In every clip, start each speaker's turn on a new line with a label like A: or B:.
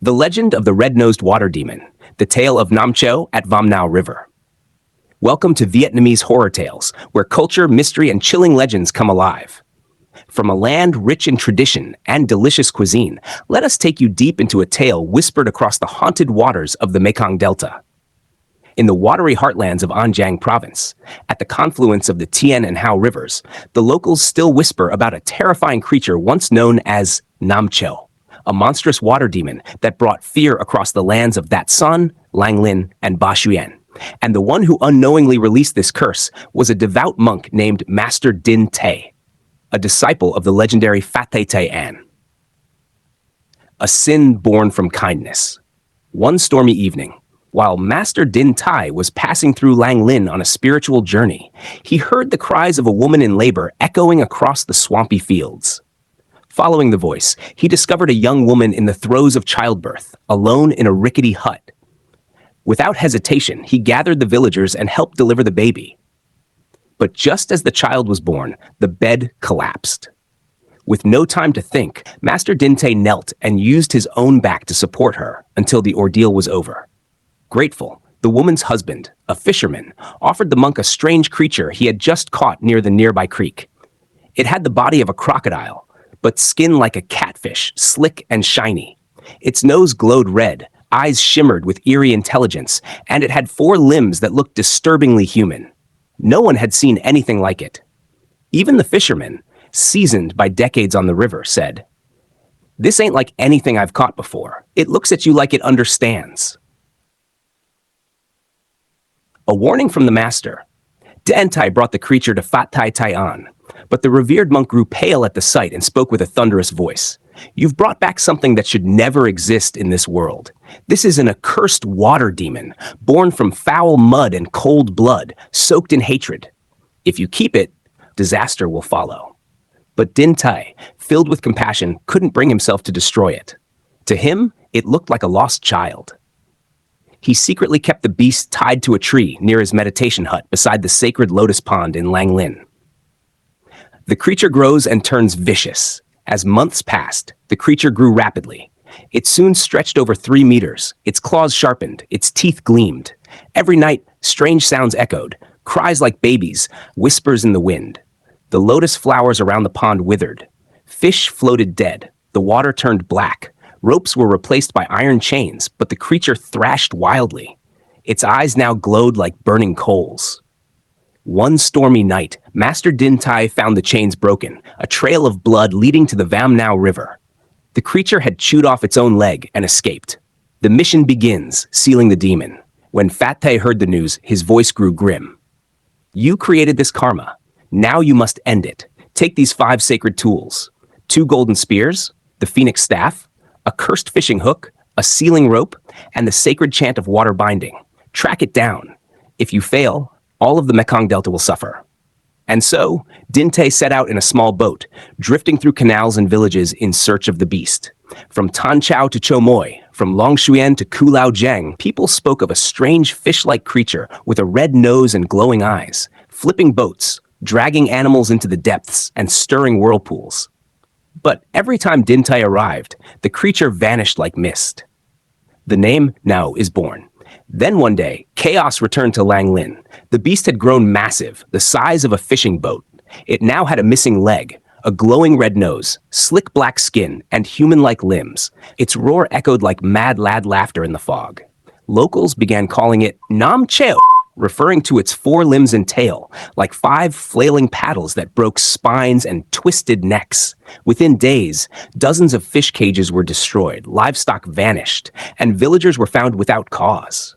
A: The Legend of the Red-Nosed Water Demon, the tale of Nam Chèo at Vam Nao River. Welcome to Vietnamese horror tales, where culture, mystery, and chilling legends come alive. From a land rich in tradition and delicious cuisine, let us take you deep into a tale whispered across the haunted waters of the Mekong Delta. In the watery heartlands of An Giang province, at the confluence of the Tien and Hao rivers, the locals still whisper about a terrifying creature once known as Nam Chèo, a monstrous water demon that brought fear across the lands of That Son, Lang Lin, and Ba Xuyen. And the one who unknowingly released this curse was a devout monk named Master Din Tai, a disciple of the legendary Phat Thai Thai An. A sin born from kindness. One stormy evening, while Master Din Tai was passing through Lang Lin on a spiritual journey, he heard the cries of a woman in labor echoing across the swampy fields. Following the voice, he discovered a young woman in the throes of childbirth, alone in a rickety hut. Without hesitation, he gathered the villagers and helped deliver the baby. But just as the child was born, the bed collapsed. With no time to think, Master Din Tai knelt and used his own back to support her until the ordeal was over. Grateful, the woman's husband, a fisherman, offered the monk a strange creature he had just caught near the nearby creek. It had the body of a crocodile, but skin like a catfish, slick and shiny. Its nose glowed red, eyes shimmered with eerie intelligence, and it had 4 limbs that looked disturbingly human. No one had seen anything like it. Even the fisherman, seasoned by decades on the river, said, "This ain't like anything I've caught before. It looks at you like it understands." A warning from the master. Din Tai brought the creature to Phat Thai Thai An, but the revered monk grew pale at the sight and spoke with a thunderous voice. "You've brought back something that should never exist in this world. This is an accursed water demon, born from foul mud and cold blood, soaked in hatred. If you keep it, disaster will follow." But Din Tai, filled with compassion, couldn't bring himself to destroy it. To him, it looked like a lost child. He secretly kept the beast tied to a tree near his meditation hut beside the sacred lotus pond in Lang Lin. The creature grows and turns vicious. As months passed, the creature grew rapidly. It soon stretched over 3 meters, its claws sharpened, its teeth gleamed. Every night, strange sounds echoed, cries like babies, whispers in the wind. The lotus flowers around the pond withered. Fish floated dead. The water turned black. Ropes were replaced by iron chains, but the creature thrashed wildly. Its eyes now glowed like burning coals. One stormy night, Master Din Tai found the chains broken, a trail of blood leading to the Vam Nao River. The creature had chewed off its own leg and escaped. The mission begins, sealing the demon. When Phat Thai heard the news, his voice grew grim. "You created this karma. Now you must end it. Take these 5 sacred tools. 2 golden spears, the phoenix staff, a cursed fishing hook, a sealing rope, and the sacred chant of water binding. Track it down. If you fail, all of the Mekong Delta will suffer." And so, Din Tai set out in a small boat, drifting through canals and villages in search of the beast. From Tan Chau to Cho Moi, from Long Xuyen to Kulao Jiang, people spoke of a strange fish-like creature with a red nose and glowing eyes, flipping boats, dragging animals into the depths, and stirring whirlpools. But every time Din Tai arrived, the creature vanished like mist. The name now is born. Then one day, chaos returned to Lang Lin. The beast had grown massive, the size of a fishing boat. It now had a missing leg, a glowing red nose, slick black skin, and human-like limbs. Its roar echoed like mad lad laughter in the fog. Locals began calling it Nam Chèo, referring to its 4 limbs and tail, like 5 flailing paddles that broke spines and twisted necks. Within days, dozens of fish cages were destroyed, livestock vanished, and villagers were found without cause.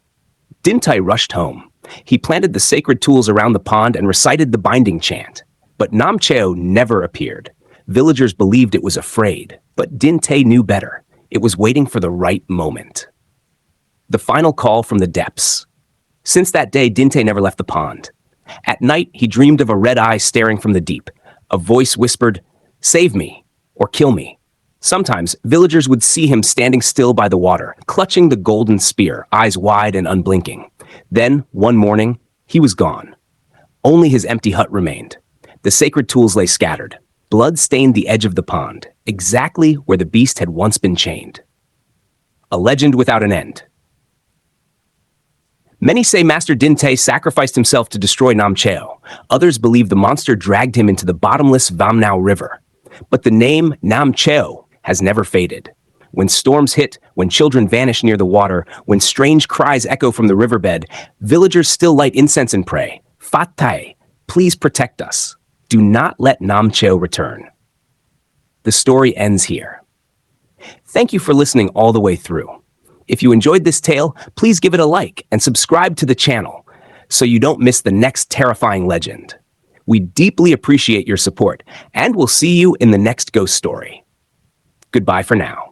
A: Din Tai rushed home. He planted the sacred tools around the pond and recited the binding chant. But Nam Chèo never appeared. Villagers believed it was afraid, but Din Tai knew better. It was waiting for the right moment. The final call from the depths. Since that day, Din Tai never left the pond. At night, he dreamed of a red eye staring from the deep. A voice whispered, "Save me, or kill me." Sometimes, villagers would see him standing still by the water, clutching the golden spear, eyes wide and unblinking. Then, one morning, he was gone. Only his empty hut remained. The sacred tools lay scattered. Blood stained the edge of the pond, exactly where the beast had once been chained. a legend without an end. Many say Master Dinte sacrificed himself to destroy Nam Cheo. Others believe the monster dragged him into the bottomless Vam Nao River. But the name Nam Cheo has never faded. When storms hit, when children vanish near the water, when strange cries echo from the riverbed, villagers still light incense and pray, "Phat Thai, please protect us. Do not let Nam Cheo return." The story ends here. Thank you for listening all the way through. If you enjoyed this tale, please give it a like and subscribe to the channel so you don't miss the next terrifying legend. We deeply appreciate your support, and we'll see you in the next ghost story. Goodbye for now.